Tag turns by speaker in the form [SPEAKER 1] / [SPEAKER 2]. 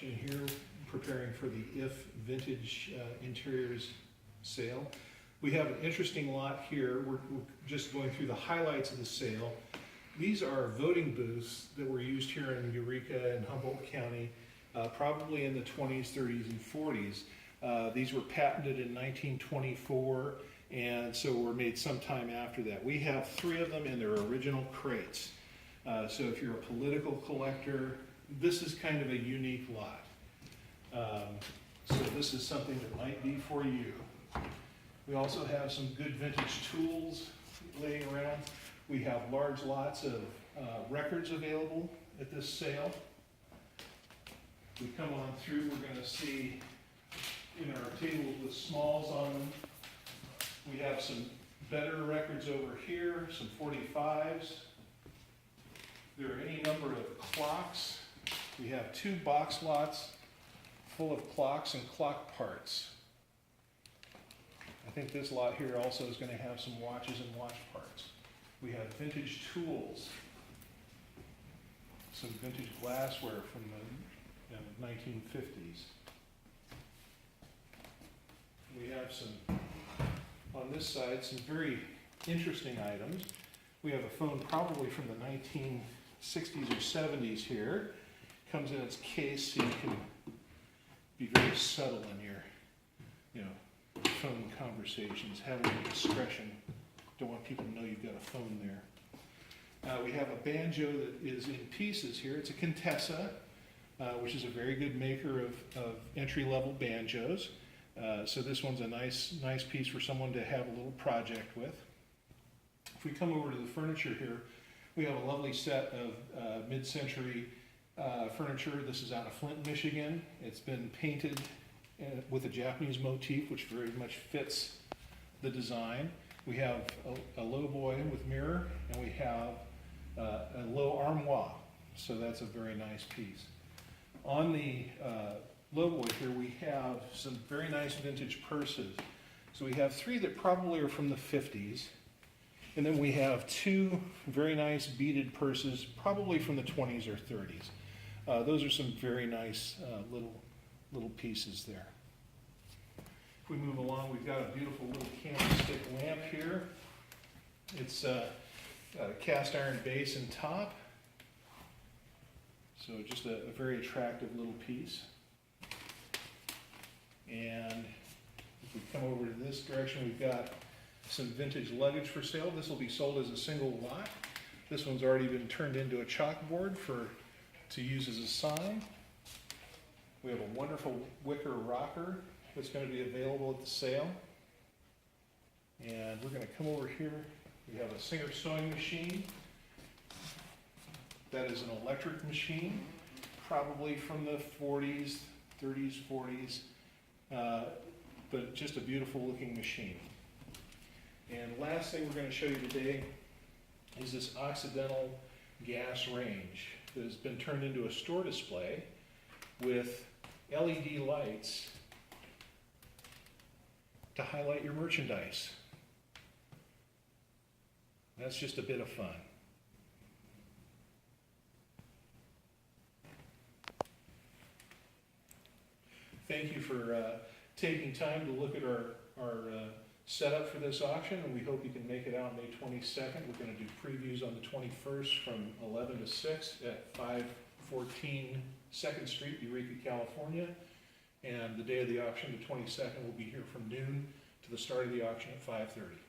[SPEAKER 1] auction here, preparing for the If Vintage Interiors sale. We have an interesting lot here. We're just going through the highlights of the sale. These are voting booths that were used here in Eureka and Humboldt County, probably in the 20s, 30s, and 40s. These were patented in 1924, and so were made sometime after that. We have 3 of them in their original crates. So if you're a political collector, this is kind of a unique lot. So this is something that might be for you. We also have some good vintage tools laying around. We have large lots of records available at this sale. We come on through, we're going to see in our tables with smalls on them, we have some better records over here, some 45s. There are any number of clocks. We have 2 box lots full of clocks and clock parts. I think this lot here also is going to have some watches and watch parts. We have vintage tools, some vintage glassware from the 1950s. We have some, on this side, some very interesting items. We have a phone probably from the 1960s or 70s here. Comes in its case so you can be very subtle in your, phone conversations, having discretion. Don't want people to know you've got a phone there. We have a banjo that is in pieces here. It's a Contessa, which is a very good maker of entry-level banjos. So this one's a nice piece for someone to have a little project with. If we come over to the furniture here, we have a lovely set of mid-century furniture. This is out of Flint, Michigan. It's been painted with a Japanese motif, which very much fits the design. We have a low boy with mirror, and we have a low armoire. So that's a very nice piece. On the low boy here, we have some very nice vintage purses. So we have 3 that probably are from the 50s. And then we have 2 very nice beaded purses, probably from the 20s or 30s. Those are some very nice little pieces there. If we move along, we've got a beautiful little candlestick lamp here. It's got a cast iron base and top. So just a very attractive little piece. And if we come over to this direction, we've got some vintage luggage for sale. This will be sold as a single lot. This one's already been turned into a chalkboard to use as a sign. We have a wonderful wicker rocker that's going to be available at the sale. And we're going to come over here. We have a Singer sewing machine. That is an electric machine, probably from the 40s, 30s, 40s, but just a beautiful looking machine. And last thing we're going to show you today is this Occidental gas range that has been turned into a store display with LED lights to highlight your merchandise. That's just a bit of fun. Thank you for taking time to look at our setup for this auction, and we hope you can make it out May 22nd. We're going to do previews on the 21st from 11 to 6 at 514 2nd Street, Eureka, California. And the day of the auction, the 22nd, will be here from noon to the start of the auction at 5:30.